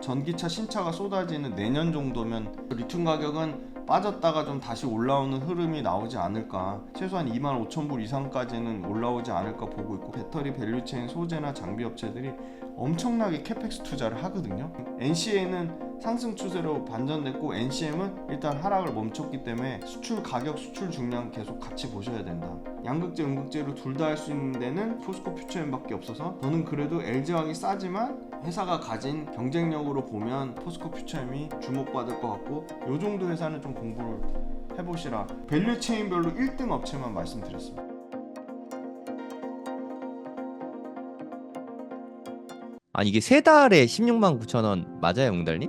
전기차 신차가 쏟아지는 내년 정도면 리튬 가격은 빠졌다가 좀 다시 올라오는 흐름이 나오지 않을까. 최소한 25,000불 이상까지는 올라오지 않을까 보고 있고, 배터리 밸류체인 소재나 장비 업체들이 엄청나게 캐펙스 투자를 하거든요. NCA는 상승 추세로 반전됐고 NCM은 일단 하락을 멈췄기 때문에 수출 가격, 수출 중량 계속 같이 보셔야 된다. 양극재, 음극재로 둘 다 할 수 있는 데는 포스코 퓨처엠밖에 없어서, 저는 그래도 LG화학이 싸지만 회사가 가진 경쟁력으로 보면 포스코 퓨처엠이 주목받을 것 같고, 요 정도 회사는 좀 공부를 해보시라. 밸류체인별로 1등 업체만 말씀드렸습니다. 아니 이게 세 달에 16만 9천 원 맞아요, 웅달님?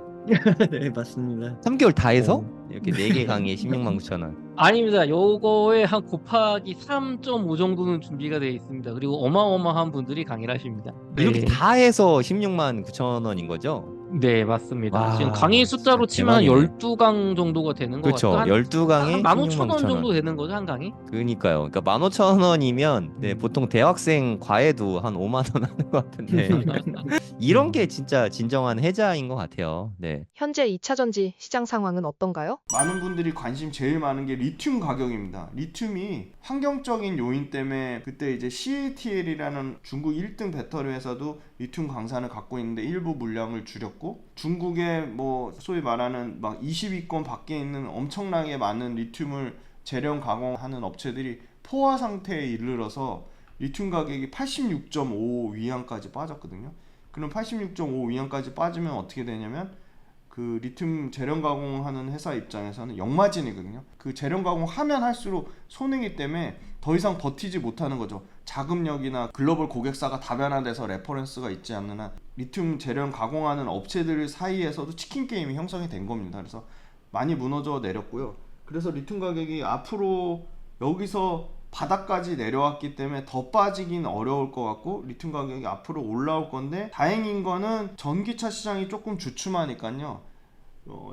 네, 맞습니다. 3개월 다 해서 네. 이렇게 4개 강의에 16만 9천 원. 아닙니다. 요거에 한 곱하기 3.5 정도는 준비가 되어 있습니다. 그리고 어마어마한 분들이 강의를 하십니다. 이렇게 다 해서 16만 9천 원인 거죠? 네, 맞습니다. 와, 지금 강의 숫자로 진짜 치면 대박이네. 12강 정도가 되는 것 그렇죠. 같아요. 12강에 15,000원 16만 9천 정도 원. 되는 거죠, 한 강의? 그러니까요. 그러니까 15,000원이면 네, 보통 대학생 과외도 한 5만 원 하는 것 같은데 이런 게 진짜 진정한 혜자인 것 같아요. 네. 현재 2차 전지 시장 상황은 어떤가요? 많은 분들이 관심 제일 많은 게 리튬 가격입니다. 리튬이 환경적인 요인 때문에 그때 이제 CATL이라는 중국 1등 배터리 회사도 리튬 광산을 갖고 있는데 일부 물량을 줄였고, 중국의 뭐 소위 말하는 막 20위권 밖에 있는 엄청나게 많은 리튬을 재련 가공하는 업체들이 포화 상태에 이르러서 리튬 가격이 86.5 위안까지 빠졌거든요. 그럼 86.5 위안까지 빠지면 어떻게 되냐면 그 리튬 재련 가공하는 회사 입장에서는 역마진이거든요. 그 재련 가공하면 할수록 손해이기 때문에 더 이상 버티지 못하는 거죠. 자금력이나 글로벌 고객사가 다변화돼서 레퍼런스가 있지 않는 한 리튬 재련 가공하는 업체들 사이에서도 치킨 게임이 형성이 된 겁니다. 그래서 많이 무너져 내렸고요. 그래서 리튬 가격이 앞으로 여기서 바닥까지 내려왔기 때문에 더 빠지긴 어려울 것 같고, 리튬 가격이 앞으로 올라올 건데, 다행인 거는 전기차 시장이 조금 주춤하니까요.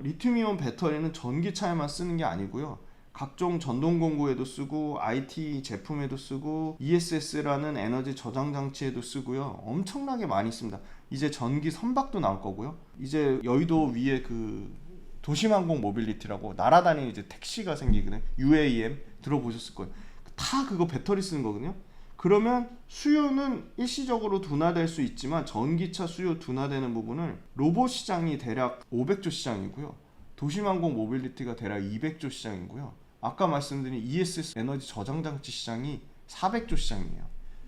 리튬이온 배터리는 전기차에만 쓰는 게 아니고요. 각종 전동 공구에도 쓰고 IT 제품에도 쓰고 ESS라는 에너지 저장 장치에도 쓰고요. 엄청나게 많이 씁니다. 이제 전기 선박도 나올 거고요. 이제 여의도 위에 그 도심항공 모빌리티라고 날아다니는 이제 택시가 생기거든요. UAM 들어보셨을 거예요. 다 그거 배터리 쓰는 거거든요. 그러면 수요는 일시적으로 둔화될 수 있지만 전기차 수요 둔화되는 부분을 로봇 시장이 대략 500조 시장이고요. 도심항공 모빌리티가 대략 200조 시장이고요. 아까 말씀드린 ESS 에너지 저장 장치 시장이 400조 시장이에요.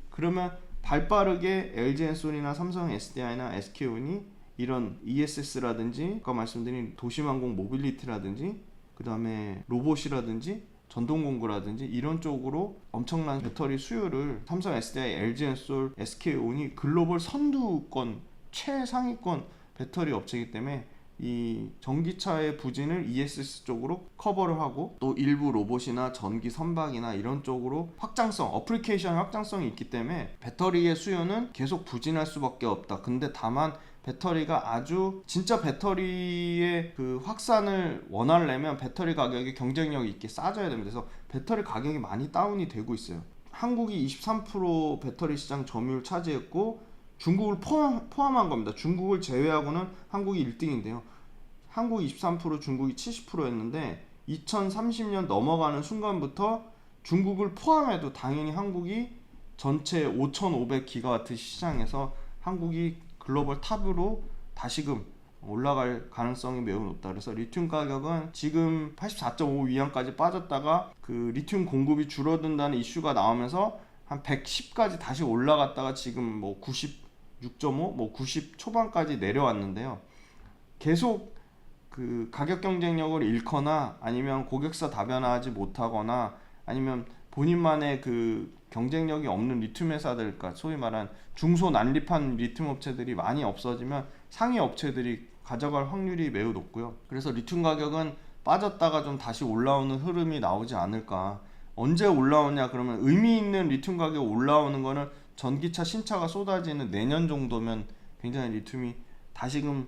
그러면 발빠르게 LG엔솔이나 삼성 SDI나 SK온이 이런 ESS라든지 아까 말씀드린 도심항공 모빌리티라든지 그 다음에 로봇이라든지 전동공구라든지 이런 쪽으로 엄청난 배터리 수요를 삼성, SDI, LG엔솔, SK온이 글로벌 선두권, 최상위권 배터리 업체이기 때문에 이 전기차의 부진을 ESS 쪽으로 커버를 하고, 또 일부 로봇이나 전기 선박이나 이런 쪽으로 확장성, 어플리케이션 확장성이 있기 때문에 배터리의 수요는 계속 부진할 수밖에 없다. 근데 다만 배터리가 아주 진짜 배터리의 그 확산을 원하려면 배터리 가격이 경쟁력 있게 싸져야 됩니다. 그래서 배터리 가격이 많이 다운이 되고 있어요. 한국이 23% 배터리 시장 점유율 차지했고 중국을 포함한 겁니다. 중국을 제외하고는 한국이 1등인데요. 한국이 23%, 중국이 70%였는데 2030년 넘어가는 순간부터 중국을 포함해도 당연히 한국이 전체 5,500기가와트 시장에서 한국이 글로벌 탑으로 다시금 올라갈 가능성이 매우 높다. 그래서 리튬 가격은 지금 84.5 위안까지 빠졌다가 그 리튬 공급이 줄어든다는 이슈가 나오면서 한 110까지 다시 올라갔다가 지금 뭐 96.5, 뭐 90 초반까지 내려왔는데요. 계속 그 가격 경쟁력을 잃거나 아니면 고객사 다변화하지 못하거나 아니면 본인만의 그 경쟁력이 없는 리튬 회사들, 그러니까 소위 말한 중소난립한 리튬 업체들이 많이 없어지면 상위 업체들이 가져갈 확률이 매우 높고요. 그래서 리튬 가격은 빠졌다가 좀 다시 올라오는 흐름이 나오지 않을까. 언제 올라오냐 그러면 의미 있는 리튬 가격 올라오는 거는 전기차 신차가 쏟아지는 내년 정도면 굉장히 리튬이 다시금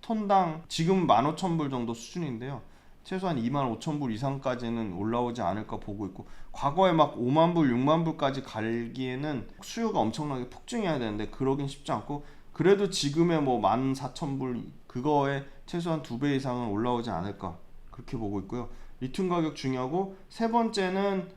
톤당 지금 15,000불 정도 수준인데요. 최소한 25,000불 이상까지는 올라오지 않을까 보고 있고, 과거에 막 5만 불, 6만 불까지 갈기에는 수요가 엄청나게 폭증해야 되는데 그러긴 쉽지 않고, 그래도 지금의 뭐 14,000불 그거에 최소한 2배 이상은 올라오지 않을까 그렇게 보고 있고요. 리튬 가격 중요하고 세 번째는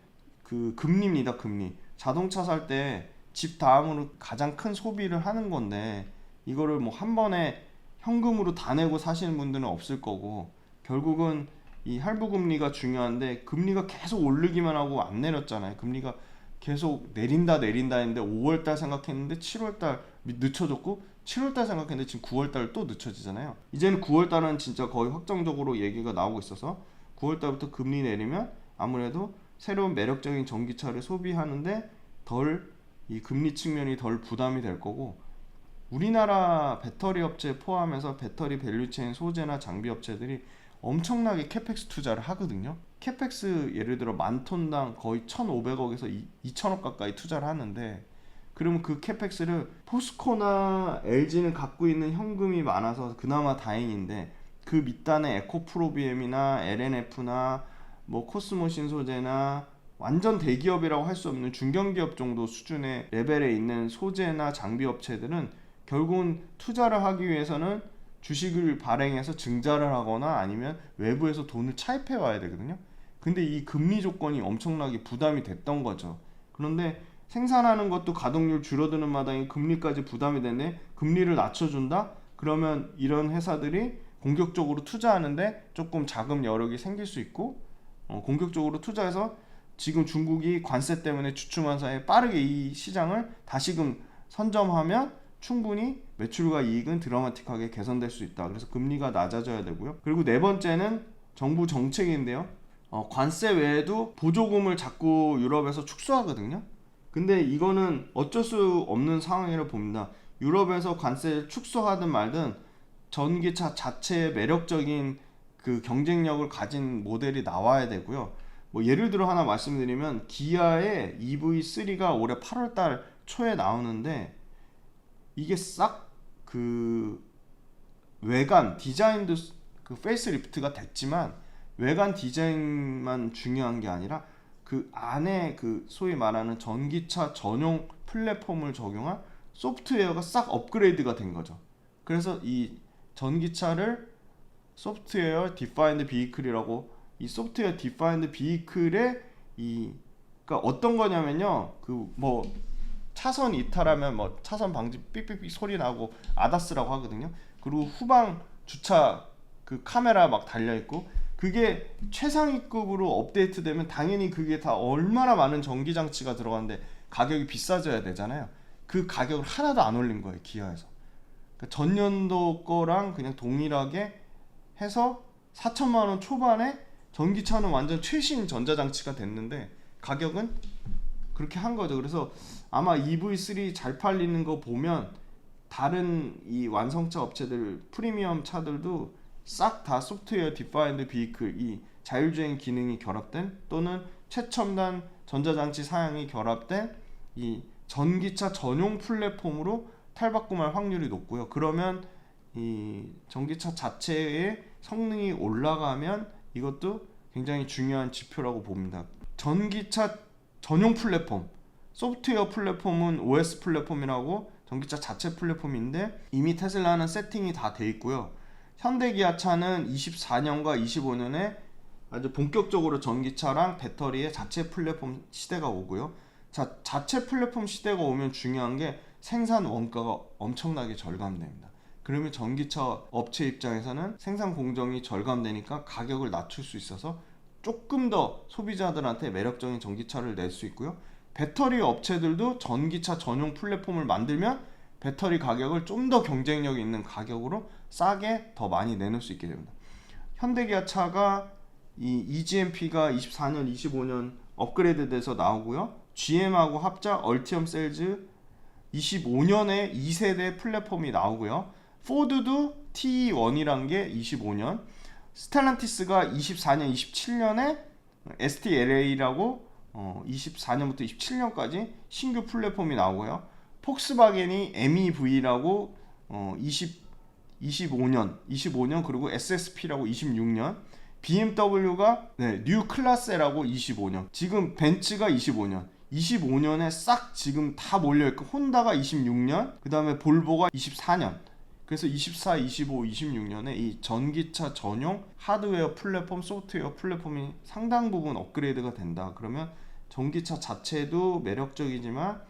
그 금리입니다. 금리. 자동차 살 때 집 다음으로 가장 큰 소비를 하는 건데 이거를 뭐 한 번에 현금으로 다 내고 사시는 분들은 없을 거고 결국은 이 할부 금리가 중요한데 금리가 계속 오르기만 하고 안 내렸잖아요. 금리가 계속 내린다 했는데 5월달 생각했는데 7월달 늦춰졌고 7월달 생각했는데 지금 9월달 또 늦춰지잖아요. 이제는 9월달은 진짜 거의 확정적으로 얘기가 나오고 있어서 9월달부터 금리 내리면 아무래도 새로운 매력적인 전기차를 소비하는데 이 금리 측면이 덜 부담이 될 거고 우리나라 배터리 업체 포함해서 배터리 밸류체인 소재나 장비 업체들이 엄청나게 캐펙스 투자를 하거든요. 캐펙스 예를 들어 10,000톤당 거의 1,500억에서 2,000억 가까이 투자를 하는데 그러면 그 캐펙스를 포스코나 LG는 갖고 있는 현금이 많아서 그나마 다행인데 그 밑단에 에코프로비엠이나 LNF나 뭐 코스모신 소재나 완전 대기업이라고 할 수 없는 중견기업 정도 수준의 레벨에 있는 소재나 장비 업체들은 결국은 투자를 하기 위해서는 주식을 발행해서 증자를 하거나 아니면 외부에서 돈을 차입해 와야 되거든요. 근데 이 금리 조건이 엄청나게 부담이 됐던 거죠. 그런데 생산하는 것도 가동률 줄어드는 마당에 금리까지 부담이 되네. 금리를 낮춰준다? 그러면 이런 회사들이 공격적으로 투자하는데 조금 자금 여력이 생길 수 있고 공격적으로 투자해서 지금 중국이 관세 때문에 주춤한 사이에 빠르게 이 시장을 다시금 선점하면 충분히 매출과 이익은 드라마틱하게 개선될 수 있다. 그래서 금리가 낮아져야 되고요. 그리고 네 번째는 정부 정책인데요. 관세 외에도 보조금을 자꾸 유럽에서 축소하거든요. 근데 이거는 어쩔 수 없는 상황이라고 봅니다. 유럽에서 관세를 축소하든 말든 전기차 자체의 매력적인 그 경쟁력을 가진 모델이 나와야 되고요. 뭐 예를 들어 하나 말씀드리면 기아의 EV3가 올해 8월달 초에 나오는데 이게 싹 그 외관 디자인도 그 페이스리프트가 됐지만 외관 디자인만 중요한 게 아니라 그 안에 그 소위 말하는 전기차 전용 플랫폼을 적용한 소프트웨어가 싹 업그레이드가 된 거죠. 그래서 이 전기차를 소프트웨어 디파인드 비이클이라고 이 소프트웨어 디파인드 비이클의 그러니까 어떤 거냐면요. 그 뭐 차선 이탈하면 뭐 차선 방지 삑삑삑 소리 나고 아다스라고 하거든요. 그리고 후방 주차 그 카메라 막 달려 있고 그게 최상위급으로 업데이트되면 당연히 그게 다 얼마나 많은 전기 장치가 들어가는데 가격이 비싸져야 되잖아요. 그 가격을 하나도 안 올린 거예요, 기아에서. 그러니까 전년도 거랑 그냥 동일하게 해서 4천만 원 초반에 전기차는 완전 최신 전자장치가 됐는데 가격은 그렇게 한 거죠. 그래서 아마 EV3 잘 팔리는 거 보면 다른 이 완성차 업체들 프리미엄 차들도 싹 다 소프트웨어 디파인드 비이클 이 자율주행 기능이 결합된 또는 최첨단 전자장치 사양이 결합된 이 전기차 전용 플랫폼으로 탈바꿈할 확률이 높고요. 그러면 이 전기차 자체의 성능이 올라가면 이것도 굉장히 중요한 지표라고 봅니다. 전기차 전용 플랫폼, 소프트웨어 플랫폼은 OS 플랫폼이라고 전기차 자체 플랫폼인데 이미 테슬라는 세팅이 다 돼 있고요. 현대기아차는 24년과 25년에 아주 본격적으로 전기차랑 배터리의 자체 플랫폼 시대가 오고요. 자체 플랫폼 시대가 오면 중요한 게 생산 원가가 엄청나게 절감됩니다. 그러면 전기차 업체 입장에서는 생산 공정이 절감되니까 가격을 낮출 수 있어서 조금 더 소비자들한테 매력적인 전기차를 낼 수 있고요. 배터리 업체들도 전기차 전용 플랫폼을 만들면 배터리 가격을 좀 더 경쟁력 있는 가격으로 싸게 더 많이 내놓을 수 있게 됩니다. 현대기아차가 이 EGMP가 24년, 25년 업그레이드 돼서 나오고요. GM하고 합작 얼티엄 셀즈 25년에 2세대 플랫폼이 나오고요. 포드도 T1이란 게 25년, 스텔란티스가 24년, 27년에 STLA라고 24년부터 27년까지 신규 플랫폼이 나오고요. 폭스바겐이 MEV라고 25년 그리고 SSP라고 26년, BMW가 뉴 클라세라고 25년, 지금 벤츠가 25년 25년에 싹 지금 다 몰려있고 혼다가 26년, 그 다음에 볼보가 24년. 그래서 24, 25, 26년에 이 전기차 전용 하드웨어 플랫폼, 소프트웨어 플랫폼이 상당 부분 업그레이드가 된다. 그러면 전기차 자체도 매력적이지만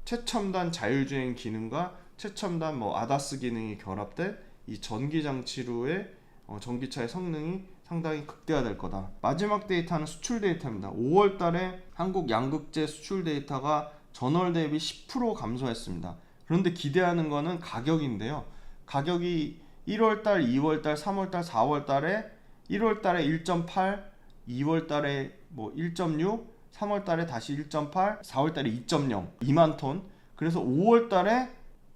최첨단 자율주행 기능과 최첨단 아다스 기능이 결합된 이 전기 장치로의 전기차의 성능이 상당히 극대화될 거다. 마지막 데이터는 수출 데이터입니다. 5월 달에 한국 양극재 수출 데이터가 전월 대비 10% 감소했습니다. 그런데 기대하는 거는 가격인데요. 가격이 1월 달, 2월 달, 3월 달, 4월 달에 1월 달에 1.8, 2월 달에 1.6, 3월 달에 다시 1.8, 4월 달에 2.0, 2만 톤. 그래서 5월 달에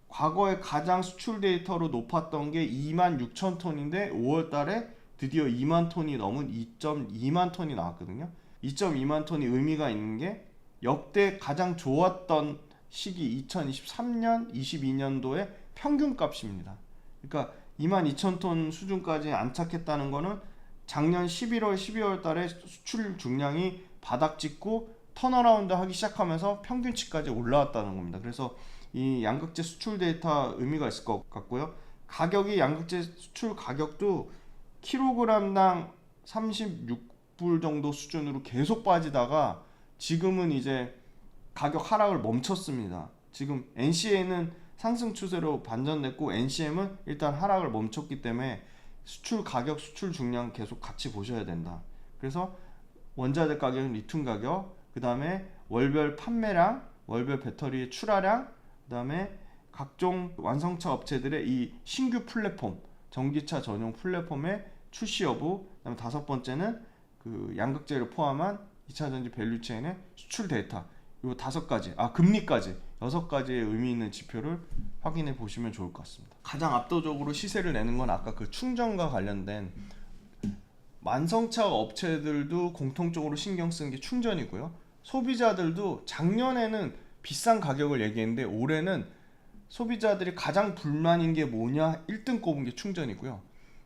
과거에 가장 수출 데이터로 높았던 게 2만 6천 톤인데 5월 달에 드디어 2만 톤이 넘은 2.2만 톤이 나왔거든요. 2.2만 톤이 의미가 있는 게 역대 가장 좋았던 시기 2023년, 22년도의 평균값입니다. 그러니까 2만 2천 톤 수준까지 안착했다는 거는 작년 11월, 12월 달에 수출 중량이 바닥 찍고 턴어라운드 하기 시작하면서 평균치까지 올라왔다는 겁니다. 그래서 이 양극재 수출 데이터 의미가 있을 것 같고요. 가격이 양극재 수출 가격도 킬로그램당 36불 정도 수준으로 계속 빠지다가 지금은 이제 가격 하락을 멈췄습니다. 지금 NCA는 상승 추세로 반전됐고 NCM은 일단 하락을 멈췄기 때문에 수출 가격, 수출 중량 계속 같이 보셔야 된다. 그래서 원자재 가격, 리튬 가격, 그 다음에 월별 판매량, 월별 배터리의 출하량, 그 다음에 각종 완성차 업체들의 이 신규 플랫폼, 전기차 전용 플랫폼의 출시 여부, 그 다음에 다섯 번째는 그 양극재를 포함한 2차전지 밸류체인의 수출 데이터, 요 다섯 가지, 금리까지 6가지의 의미 있는 지표를 확인해 보시면 좋을 것 같습니다. 가장 압도적으로 시세를 내는 건 아까 그 충전과 관련된 완성차 업체들도 공통적으로 신경 쓴 게 충전이고요. 소비자들도 작년에는 비싼 가격을 얘기했는데 올해는 소비자들이 가장 불만인 게 뭐냐 1등 꼽은 게 충전이고요.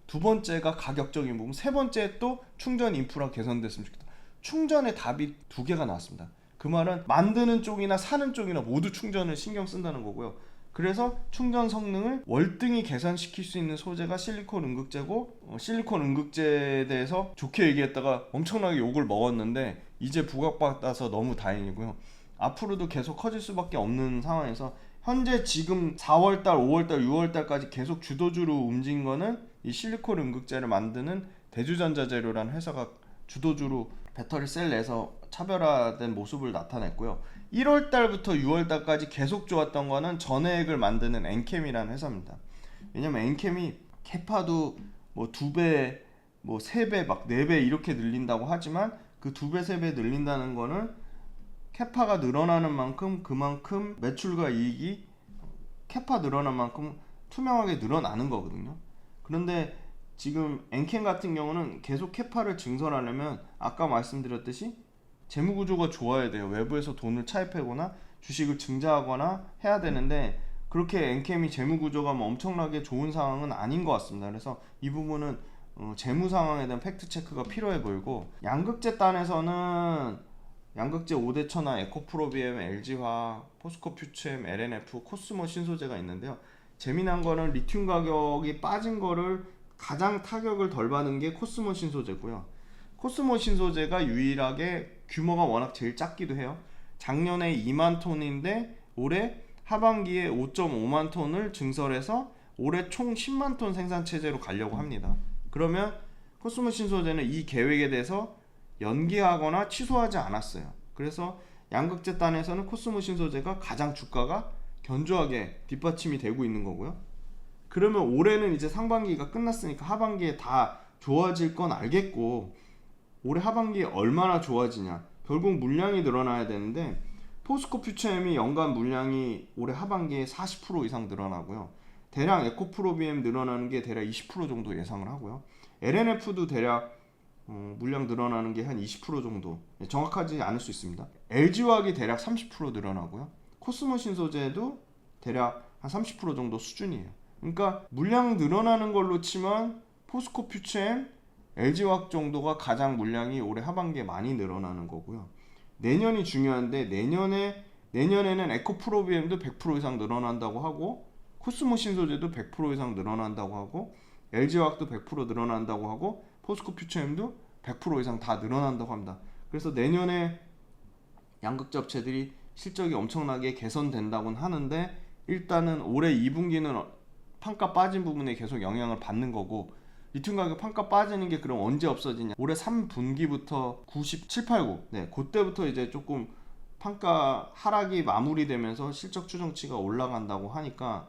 두 번째가 가격적인 부분, 세 번째 또 충전 인프라 개선됐으면 좋겠다. 충전의 답이 두 개가 나왔습니다. 그 말은 만드는 쪽이나 사는 쪽이나 모두 충전을 신경 쓴다는 거고요. 그래서 충전 성능을 월등히 개선시킬 수 있는 소재가 실리콘 음극재고, 실리콘 음극재에 대해서 좋게 얘기했다가 엄청나게 욕을 먹었는데 이제 부각받아서 너무 다행이고요. 앞으로도 계속 커질 수밖에 없는 상황에서 현재 지금 4월달, 5월달, 6월달까지 계속 주도주로 움직인 거는 이 실리콘 음극재를 만드는 대주전자재료라는 회사가 주도주로 배터리 셀 내에서 차별화된 모습을 나타냈고요. 1월달부터 6월달까지 계속 좋았던 거는 전해액을 만드는 엔캠이라는 회사입니다. 왜냐면 엔캠이 캐파도 2배, 3배, 4배 이렇게 늘린다고 하지만 그 2배, 3배 늘린다는 거는 캐파가 늘어나는 만큼 그만큼 매출과 이익이 캐파 늘어난 만큼 투명하게 늘어나는 거거든요. 그런데 지금 엔캠 같은 경우는 계속 캐파를 증설하려면 아까 말씀드렸듯이 재무구조가 좋아야 돼요. 외부에서 돈을 차입하거나 주식을 증자하거나 해야 되는데 그렇게 엔캠이 재무구조가 엄청나게 좋은 상황은 아닌 것 같습니다. 그래서 이 부분은 재무 상황에 대한 팩트 체크가 필요해 보이고, 양극재 단에서는 양극재 5대 천하, 에코프로비엠, LG화학, 포스코 퓨처엠, LNF, 코스모 신소재가 있는데요. 재미난 거는 리튬 가격이 빠진 거를 가장 타격을 덜 받은 게 코스모 신소재고요. 코스모 신소재가 유일하게 규모가 워낙 제일 작기도 해요. 작년에 2만 톤인데 올해 하반기에 5.5만 톤을 증설해서 올해 총 10만 톤 생산 체제로 가려고 합니다. 그러면 코스모 신소재는 이 계획에 대해서 연기하거나 취소하지 않았어요. 그래서 양극재 단에서는 코스모 신소재가 가장 주가가 견조하게 뒷받침이 되고 있는 거고요. 그러면 올해는 이제 상반기가 끝났으니까 하반기에 다 좋아질 건 알겠고, 올해 하반기에 얼마나 좋아지냐, 결국 물량이 늘어나야 되는데 포스코 퓨처엠이 연간 물량이 올해 하반기에 40% 이상 늘어나고요. 대략 에코프로비엠 늘어나는 게 대략 20% 정도 예상을 하고요. LNF도 대략 물량 늘어나는 게 한 20% 정도, 정확하지 않을 수 있습니다. LG화학이 대략 30% 늘어나고요. 코스모 신소재도 대략 한 30% 정도 수준이에요. 그러니까 물량 늘어나는 걸로 치면 포스코 퓨처엠, LG화학 정도가 가장 물량이 올해 하반기에 많이 늘어나는 거고요. 내년이 중요한데 내년에는 에코프로비엠도 100% 이상 늘어난다고 하고 코스모 신소재도 100% 이상 늘어난다고 하고 LG화학도 100% 늘어난다고 하고 포스코 퓨처엠도 100% 이상 다 늘어난다고 합니다. 그래서 내년에 양극재 업체들이 실적이 엄청나게 개선된다고는 하는데 일단은 올해 2분기는 판가 빠진 부분에 계속 영향을 받는 거고 리튬 가격 판가 빠지는 게 그럼 언제 없어지냐? 올해 3분기부터 97, 89 그때부터 이제 조금 판가 하락이 마무리되면서 실적 추정치가 올라간다고 하니까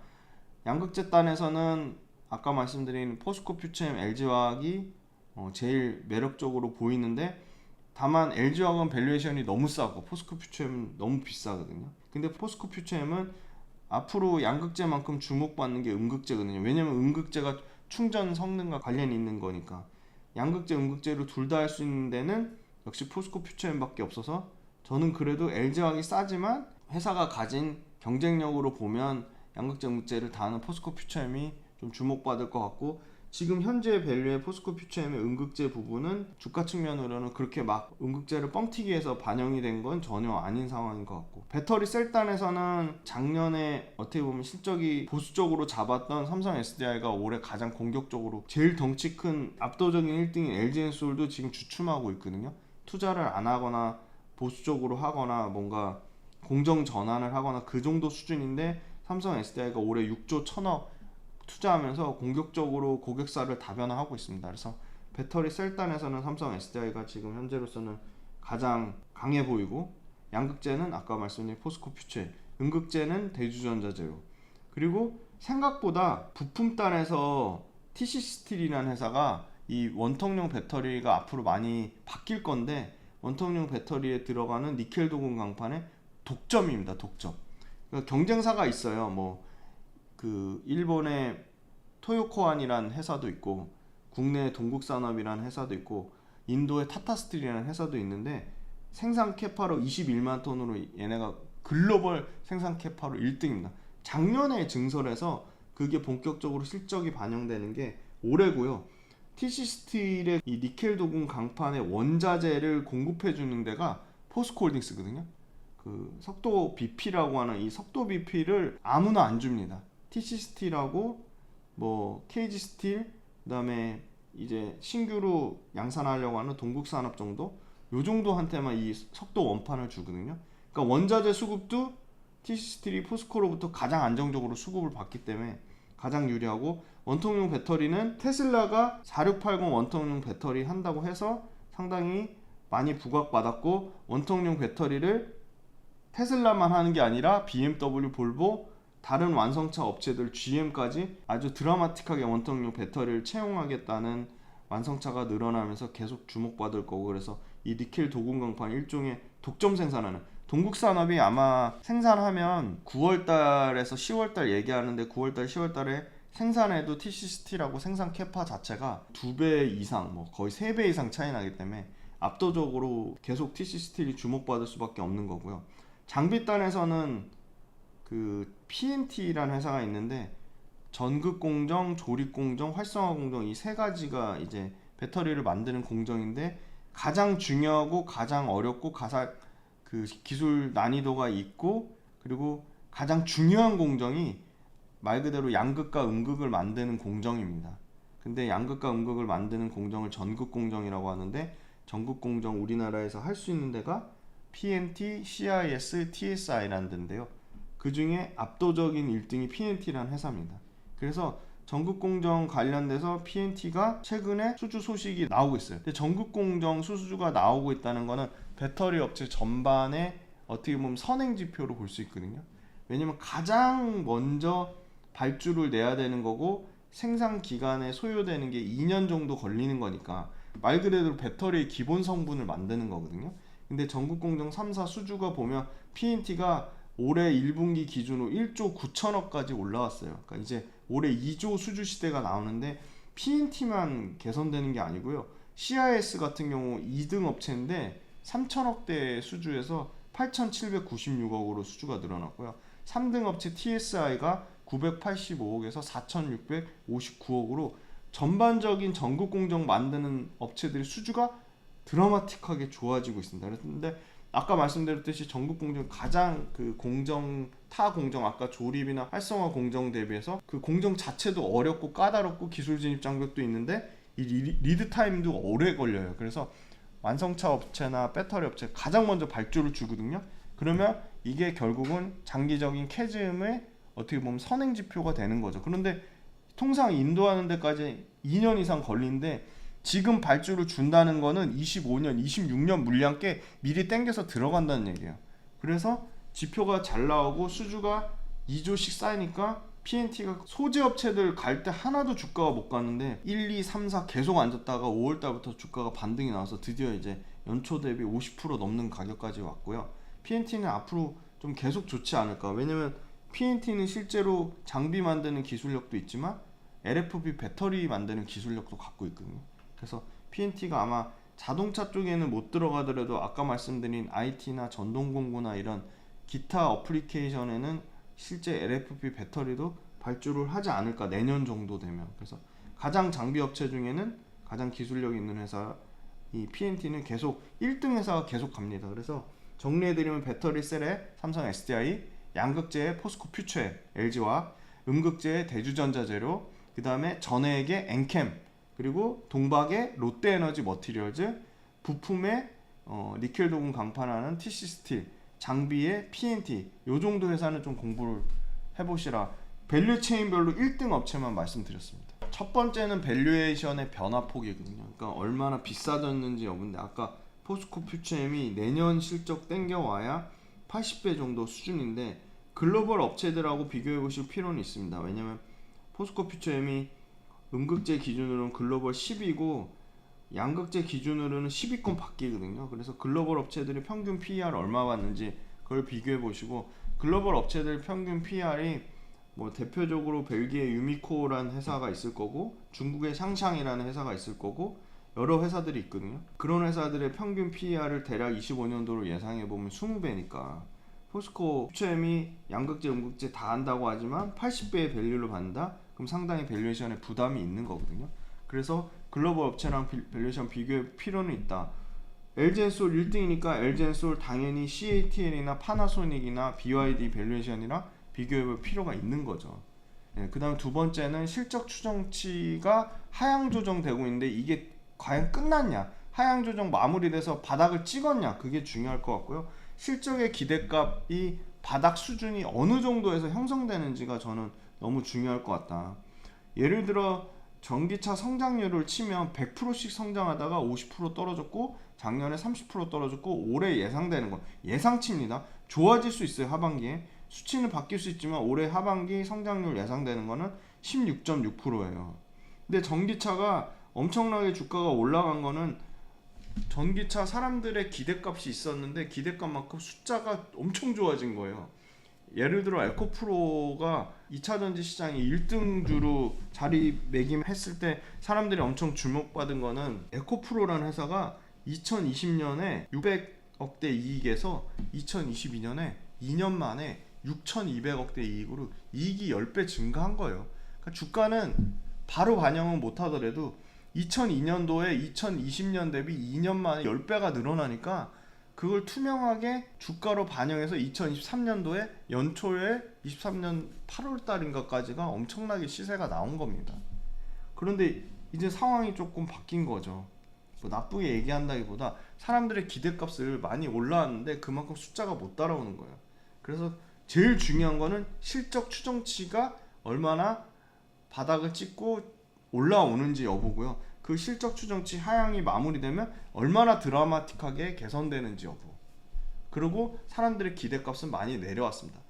양극재 단에서는 아까 말씀드린 포스코 퓨처엠 LG화학이 제일 매력적으로 보이는데 다만 LG화학은 밸류에이션이 너무 싸고 포스코 퓨처엠은 너무 비싸거든요. 근데 포스코 퓨처엠은 앞으로 양극재만큼 주목받는 게 음극재거든요. 왜냐면 음극재가 충전 성능과 관련이 있는 거니까 양극재, 음극재로 둘 다 할 수 있는 데는 역시 포스코 퓨처엠밖에 없어서 저는 그래도 LG화학이 싸지만 회사가 가진 경쟁력으로 보면 양극재, 음극재를 다 하는 포스코 퓨처엠이 좀 주목받을 것 같고 지금 현재 밸류의 포스코 퓨처엠의 음극재 부분은 주가 측면으로는 그렇게 막 음극재를 뻥튀기 해서 반영이 된 건 전혀 아닌 상황인 것 같고 배터리 셀단에서는 작년에 어떻게 보면 실적이 보수적으로 잡았던 삼성 SDI가 올해 가장 공격적으로 제일 덩치 큰 압도적인 1등인 LG엔솔도 지금 주춤하고 있거든요. 투자를 안 하거나 보수적으로 하거나 뭔가 공정 전환을 하거나 그 정도 수준인데 삼성 SDI가 올해 6조 1천억 투자하면서 공격적으로 고객사를 다변화하고 있습니다. 그래서 배터리 셀단에서는 삼성 SDI가 지금 현재로서는 가장 강해 보이고 양극재는 아까 말씀드린 포스코 퓨처엠, 음극재는 대주전자재료. 그리고 생각보다 부품단에서 TC스틸이라는 회사가 이 원통용 배터리가 앞으로 많이 바뀔 건데 원통용 배터리에 들어가는 니켈 도금 강판의 독점입니다. 독점. 그러니까 경쟁사가 있어요. 뭐 그 일본의 토요코안이라는 회사도 있고 국내 동국산업이라는 회사도 있고 인도의 타타스틸이라는 회사도 있는데 생산 캐파로 21만 톤으로 얘네가 글로벌 생산 캐파로 1등입니다. 작년에 증설해서 그게 본격적으로 실적이 반영되는 게 올해고요. TC스틸의 이 니켈 도금 강판의 원자재를 공급해 주는 데가 포스코홀딩스거든요. 그 석도 BP라고 하는 이 석도 BP를 아무나 안 줍니다. TC스틸하고 뭐 KG스틸 그다음에 이제 신규로 양산하려고 하는 동국산업 정도 요 정도한테만 이 석도 원판을 주거든요. 그러니까 원자재 수급도 TC스틸이 포스코로부터 가장 안정적으로 수급을 받기 때문에 가장 유리하고 원통용 배터리는 테슬라가 4680 원통용 배터리 한다고 해서 상당히 많이 부각받았고 원통용 배터리를 테슬라만 하는 게 아니라 BMW, 볼보 다른 완성차 업체들 GM까지 아주 드라마틱하게 원통용 배터리를 채용하겠다는 완성차가 늘어나면서 계속 주목받을 거고 그래서 이 니켈 도금 강판 일종의 독점 생산하는 동국산업이 아마 생산하면 9월달에서 10월달 얘기하는데 9월달, 10월달에 생산해도 TC스틸하고 생산 캐파 자체가 2배 이상, 뭐 거의 3배 이상 차이 나기 때문에 압도적으로 계속 TC스틸이 주목받을 수밖에 없는 거고요. 장비단에서는 그 PNT라는 회사가 있는데 전극 공정, 조립 공정, 활성화 공정 이 세 가지가 이제 배터리를 만드는 공정인데 가장 중요하고 가장 어렵고 가장 그 기술 난이도가 있고 그리고 가장 중요한 공정이 말 그대로 양극과 음극을 만드는 공정입니다. 근데 양극과 음극을 만드는 공정을 전극 공정이라고 하는데 전극 공정 우리나라에서 할 수 있는 데가 PNT, CIS, TSI라는 데인데요. 그 중에 압도적인 1등이 PNT라는 회사입니다. 그래서 전극공정 관련돼서 PNT가 최근에 수주 소식이 나오고 있어요. 근데 전극공정 수주가 나오고 있다는 거는 배터리 업체 전반의 어떻게 보면 선행지표로 볼 수 있거든요. 왜냐면 가장 먼저 발주를 내야 되는 거고 생산 기간에 소요되는 게 2년 정도 걸리는 거니까 말 그대로 배터리의 기본 성분을 만드는 거거든요. 근데 전국공정 3사 수주가 보면 PNT가 올해 1분기 기준으로 1조 9천억까지 올라왔어요. 그러니까 이제 올해 2조 수주 시대가 나오는데 PNT만 개선되는 게 아니고요. CIS 같은 경우 2등 업체인데 3천억대 수주에서 8,796억으로 수주가 늘어났고요. 3등 업체 TSI가 985억에서 4,659억으로 전반적인 전국 공정 만드는 업체들의 수주가 드라마틱하게 좋아지고 있습니다. 그런데 아까 말씀드렸듯이 전국 공정 가장 그 공정 타 공정 아까 조립이나 활성화 공정 대비해서 그 공정 자체도 어렵고 까다롭고 기술 진입 장벽도 있는데 이 리드 타임도 오래 걸려요. 그래서 완성차 업체나 배터리 업체 가장 먼저 발주를 주거든요. 그러면 이게 결국은 장기적인 캐즘의 어떻게 보면 선행 지표가 되는 거죠. 그런데 통상 인도하는 데까지 2년 이상 걸리는데 지금 발주를 준다는 거는 25년, 26년 물량께 미리 땡겨서 들어간다는 얘기예요. 그래서 지표가 잘 나오고 수주가 2조씩 쌓이니까 PNT가 소재 업체들 갈 때 하나도 주가가 못 갔는데 1, 2, 3, 4 계속 앉았다가 5월 달부터 주가가 반등이 나와서 드디어 이제 연초 대비 50% 넘는 가격까지 왔고요. PNT는 앞으로 좀 계속 좋지 않을까. 왜냐면 PNT는 실제로 장비 만드는 기술력도 있지만 LFP 배터리 만드는 기술력도 갖고 있거든요. 그래서 PNT가 아마 자동차 쪽에는 못 들어가더라도 아까 말씀드린 IT나 전동공구나 이런 기타 어플리케이션에는 실제 LFP 배터리도 발주를 하지 않을까 내년 정도 되면. 그래서 가장 장비 업체 중에는 가장 기술력 있는 회사 이 PNT는 계속 1등 회사가 계속 갑니다. 그래서 정리해드리면 배터리 셀에 삼성 SDI, 양극재의 포스코 퓨처에 LG와 음극재의 대주전자재료, 그 다음에 전해액의 엔캠, 그리고 동박의 롯데에너지 머티리얼즈, 부품의 니켈 도금 강판하는 TC 스틸, 장비의 PNT, 요 정도 회사는 좀 공부를 해보시라. 밸류 체인별로 1등 업체만 말씀드렸습니다. 첫 번째는 밸류에이션의 변화폭이거든요. 그러니까 얼마나 비싸졌는지 여부인데 아까 포스코 퓨처엠이 내년 실적 땡겨와야 80배 정도 수준인데 글로벌 업체들하고 비교해 보실 필요는 있습니다. 왜냐면 포스코 퓨처엠이 음극재 기준으로는 글로벌 10위고 양극재 기준으로는 10위권 밖이거든요. 그래서 글로벌 업체들이 평균 PER 얼마 받는지 그걸 비교해 보시고 글로벌 업체들 평균 PER이 뭐 대표적으로 벨기에 유미코라는 회사가 있을 거고 중국의 샹샹이라는 회사가 있을 거고 여러 회사들이 있거든요. 그런 회사들의 평균 PER을 대략 25년도로 예상해 보면 20배니까 포스코 퓨처엠이 양극재, 음극재 다 한다고 하지만 80배의 밸류를 받는다? 그럼 상당히 밸류에이션에 부담이 있는 거거든요. 그래서 글로벌 업체랑 밸류에이션 비교할 필요는 있다. LG엔솔 1등이니까 LG엔솔 당연히 CATL이나 파나소닉이나 BYD 밸류에이션이랑 비교해볼 필요가 있는 거죠. 그 다음 두 번째는 실적 추정치가 하향 조정되고 있는데 이게 과연 끝났냐, 하향 조정 마무리돼서 바닥을 찍었냐, 그게 중요할 것 같고요. 실적의 기대값이 바닥 수준이 어느 정도에서 형성되는지가 저는 너무 중요할 것 같다. 예를 들어 전기차 성장률을 치면 100%씩 성장하다가 50% 떨어졌고 작년에 30% 떨어졌고 올해 예상되는 건 예상치입니다. 좋아질 수 있어요. 하반기에 수치는 바뀔 수 있지만 올해 하반기 성장률 예상되는 거는 16.6%예요. 근데 전기차가 엄청나게 주가가 올라간 거는 전기차 사람들의 기대값이 있었는데 기대값만큼 숫자가 엄청 좋아진 거예요. 예를 들어 에코프로가 2차전지 시장에 1등주로 자리매김했을 때 사람들이 엄청 주목받은 거는 에코프로라는 회사가 2020년에 600억대 이익에서 2022년에 2년 만에 6,200억대 이익으로 이익이 10배 증가한 거예요. 그러니까 주가는 바로 반영은 못하더라도 2002년도에 2020년 대비 2년 만에 10배가 늘어나니까 그걸 투명하게 주가로 반영해서 2023년도에 연초에 23년 8월 달인가까지가 엄청나게 시세가 나온 겁니다. 그런데 이제 상황이 조금 바뀐 거죠. 뭐 나쁘게 얘기한다기보다 사람들의 기대값을 많이 올라왔는데 그만큼 숫자가 못 따라오는 거예요. 그래서 제일 중요한 거는 실적 추정치가 얼마나 바닥을 찍고 올라오는지 여부고요. 그 실적 추정치 하향이 마무리되면 얼마나 드라마틱하게 개선되는지 여부. 그리고 사람들의 기대값은 많이 내려왔습니다.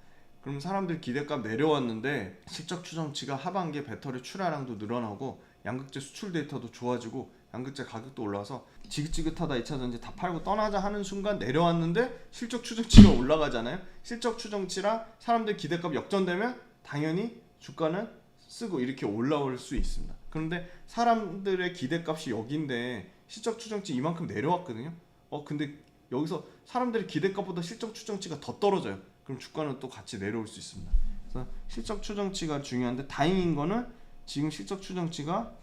그럼 사람들 기대값 내려왔는데 실적 추정치가 하반기에 배터리 출하량도 늘어나고 양극재 수출 데이터도 좋아지고 양극재 가격도 올라와서 지긋지긋하다 2차전지 다 팔고 떠나자 하는 순간 내려왔는데 실적 추정치가 올라가잖아요. 실적 추정치랑 사람들 기대값 역전되면 당연히 주가는 쓰고 이렇게 올라올 수 있습니다. 그런데 사람들의 기대값이 여기인데 실적 추정치 이만큼 내려왔거든요. 근데 여기서 사람들의 기대값보다 실적 추정치가 더 떨어져요. 그럼 주가는 또 같이 내려올 수 있습니다. 그래서 실적 추정치가 중요한데 다행인 거는 지금 실적 추정치가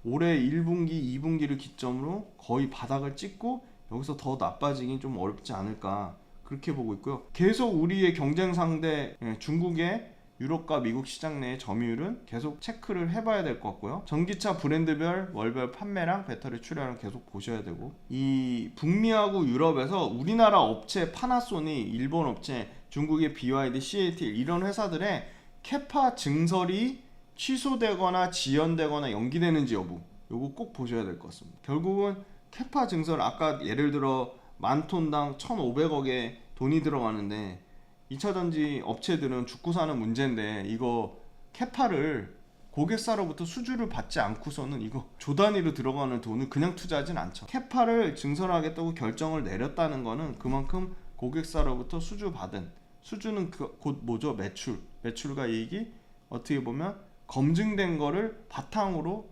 올해 1분기, 2분기를 기점으로 거의 바닥을 찍고 여기서 더 나빠지긴 좀 어렵지 않을까 그렇게 보고 있고요. 계속 우리의 경쟁 상대 중국의 유럽과 미국 시장 내의 점유율은 계속 체크를 해봐야 될 것 같고요. 전기차 브랜드별 월별 판매량, 배터리 출하량 계속 보셔야 되고, 이 북미하고 유럽에서 우리나라 업체 파나소닉, 일본 업체, 중국의 BYD, CATL 이런 회사들의 캐파 증설이 취소되거나 지연되거나 연기되는지 여부, 요거 꼭 보셔야 될 것 같습니다. 결국은 캐파 증설, 아까 예를 들어 만 톤당 1,500억의 돈이 들어가는데 2차전지 업체들은 죽고 사는 문제인데, 이거 캐파를 고객사로부터 수주를 받지 않고서는 이거 조 단위로 들어가는 돈을 그냥 투자하진 않죠. 캐파를 증설하겠다고 결정을 내렸다는 거는 그만큼 고객사로부터 수주받은, 수주는 곧 뭐죠? 매출과 이익이 어떻게 보면 검증된 거를 바탕으로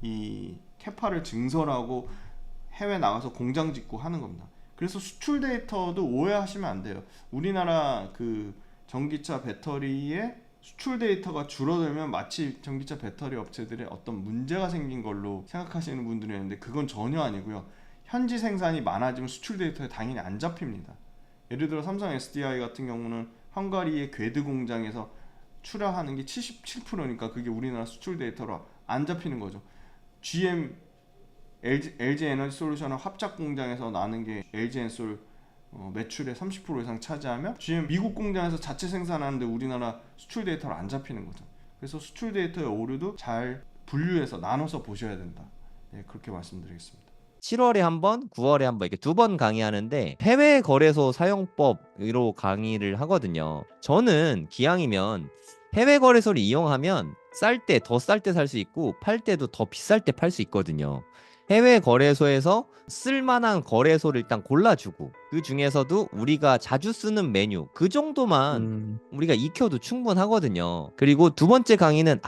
이 캐파를 증설하고 해외 나가서 공장 짓고 하는 겁니다. 그래서 수출 데이터도 오해하시면 안 돼요. 우리나라 그 전기차 배터리의 수출 데이터가 줄어들면 마치 전기차 배터리 업체들의 어떤 문제가 생긴 걸로 생각하시는 분들이 있는데, 그건 전혀 아니고요. 현지 생산이 많아지면 수출 데이터에 당연히 안 잡힙니다. 예를 들어 삼성 SDI 같은 경우는 헝가리의 괴드 공장에서 출하하는 게 77%니까 그게 우리나라 수출 데이터로 안 잡히는 거죠. GM LG 에너지 솔루션은 합작 공장에서 나는 게 LG 엔솔 매출의 30% 이상 차지하면 GM 미국 공장에서 자체 생산하는데 우리나라 수출 데이터를 안 잡히는 거죠. 그래서 수출 데이터의 오류도 잘 분류해서 나눠서 보셔야 된다. 네, 그렇게 말씀드리겠습니다. 7월에 한 번, 9월에 한 번 이렇게 2번 강의하는데 해외 거래소 사용법으로 강의를 하거든요. 저는 기왕이면 해외 거래소를 이용하면 쌀 때 더 쌀 때 살 수 있고 팔 때도 더 비쌀 때 팔 수 있거든요. 해외 거래소에서 쓸만한 거래소를 일단 골라주고, 그 중에서도 우리가 자주 쓰는 메뉴 그 정도만 우리가 익혀도 충분하거든요. 그리고 두 번째 강의는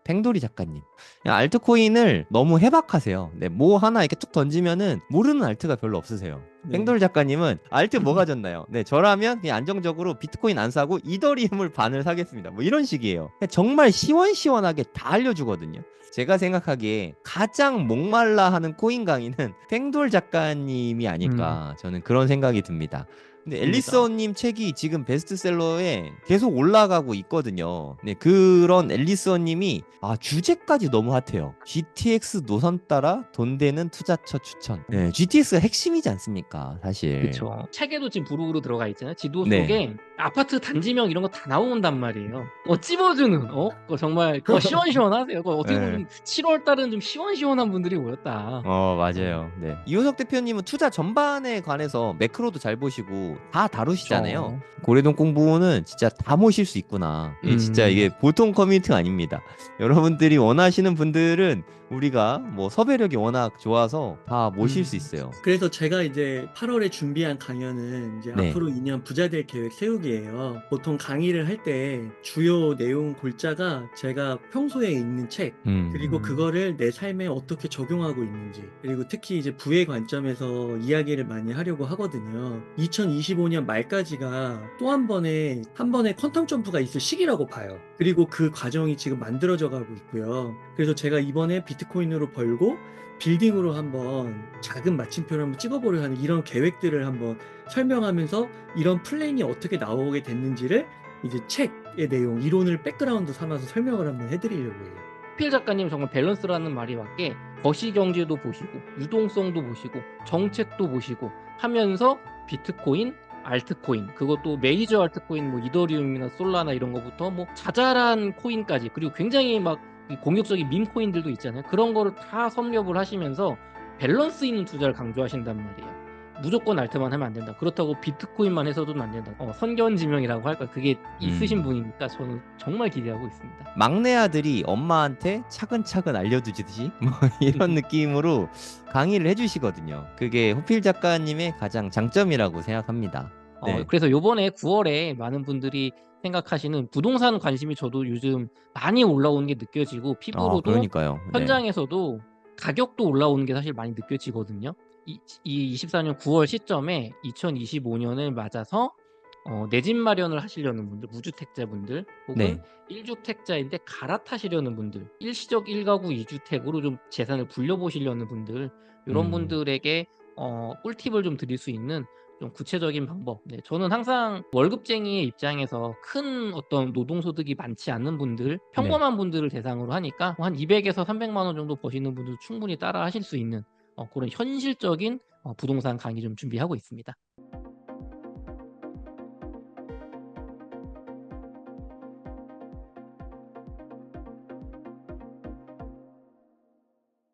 팽돌이 작가님, 그냥 알트코인을 너무 해박하세요. 네, 뭐 하나 이렇게 툭 던지면은 모르는 알트가 별로 없으세요. 네. 팽돌 작가님은 알트 뭐 가졌나요? 네, 저라면 그냥 안정적으로 비트코인 안 사고 이더리움을 반을 사겠습니다. 뭐 이런 식이에요. 정말 시원시원하게 다 알려주거든요. 제가 생각하기에 가장 목말라 하는 코인 강의는 팽돌 작가님이 아닐까, 저는 그런 생각이 듭니다. 근데 앨리스원님 책이 지금 베스트셀러에 계속 올라가고 있거든요. 네, 그런 앨리스원님이 주제까지 너무 핫해요. GTX 노선 따라 돈 되는 투자처 추천. 네, GTX가 핵심이지 않습니까, 사실. 그렇죠. 책에도 지금 부록으로 들어가 있잖아요. 지도 네. 속에 아파트 단지명 이런 거 다 나온단 말이에요. 찝어주는 그거 정말 그거 시원시원하세요. 그거 어떻게 네. 보면 7월 달은 좀 시원시원한 분들이 모였다. 맞아요. 네. 이호석 대표님은 투자 전반에 관해서 매크로도 잘 보시고 다 다루시잖아요. 고래동 공부는 진짜 다 모실 수 있구나. 진짜 이게 보통 커뮤니티가 아닙니다. 여러분들이 원하시는 분들은 우리가 뭐 섭외력이 워낙 좋아서 다 모실 수 있어요. 그래서 제가 이제 8월에 준비한 강연은 이제 네. 앞으로 2년 부자 될 계획 세우기예요. 보통 강의를 할 때 주요 내용 골자가 제가 평소에 읽는 책, 그리고 그거를 내 삶에 어떻게 적용하고 있는지, 그리고 특히 이제 부의 관점에서 이야기를 많이 하려고 하거든요. 2025년 말까지가 또 한 번의 퀀텀 점프가 있을 시기라고 봐요. 그리고 그 과정이 지금 만들어져 가고 있고요. 그래서 제가 이번에 비트코인으로 벌고 빌딩으로 한번 작은 마침표를 한번 찍어보려 하는 이런 계획들을 한번 설명하면서 이런 플랜이 어떻게 나오게 됐는지를 이제 책의 내용, 이론을 백그라운드 삼아서 설명을 한번 해드리려고 해요. 필 작가님 정말 밸런스라는 말이 맞게 거시경제도 보시고 유동성도 보시고 정책도 보시고 하면서 비트코인, 알트코인, 그것도 메이저 알트코인 뭐 이더리움이나 솔라나 이런 거부터 뭐 자잘한 코인까지, 그리고 굉장히 막 공격적인 밈 코인들도 있잖아요. 그런 거를 다 섭렵을 하시면서 밸런스 있는 투자를 강조하신단 말이에요. 무조건 알트만 하면 안 된다. 그렇다고 비트코인만 해서도 안 된다. 선견지명이라고 할까, 그게 있으신 분이니까 저는 정말 기대하고 있습니다. 막내 아들이 엄마한테 차근차근 알려주듯이 뭐 이런 느낌으로 강의를 해주시거든요. 그게 호필 작가님의 가장 장점이라고 생각합니다. 네. 그래서 요번에 9월에 많은 분들이 생각하시는 부동산 관심이 저도 요즘 많이 올라오는 게 느껴지고, 피부로도 그러니까요. 네. 현장에서도 가격도 올라오는 게 사실 많이 느껴지거든요. 이 24년 9월 시점에 2025년을 맞아서 내 집 마련을 하시려는 분들, 무주택자분들 혹은 네. 1주택자인데 갈아타시려는 분들, 일시적 1가구 2주택으로 좀 재산을 불려보시려는 분들, 이런 분들에게 꿀팁을 좀 드릴 수 있는 좀 구체적인 방법. 네, 저는 항상 월급쟁이의 입장에서 큰 어떤 노동소득이 많지 않는 분들, 평범한 분들을 대상으로 하니까 한 200에서 300만 원 정도 버시는 분들 충분히 따라 하실 수 있는 그런 현실적인 부동산 강의 좀 준비하고 있습니다.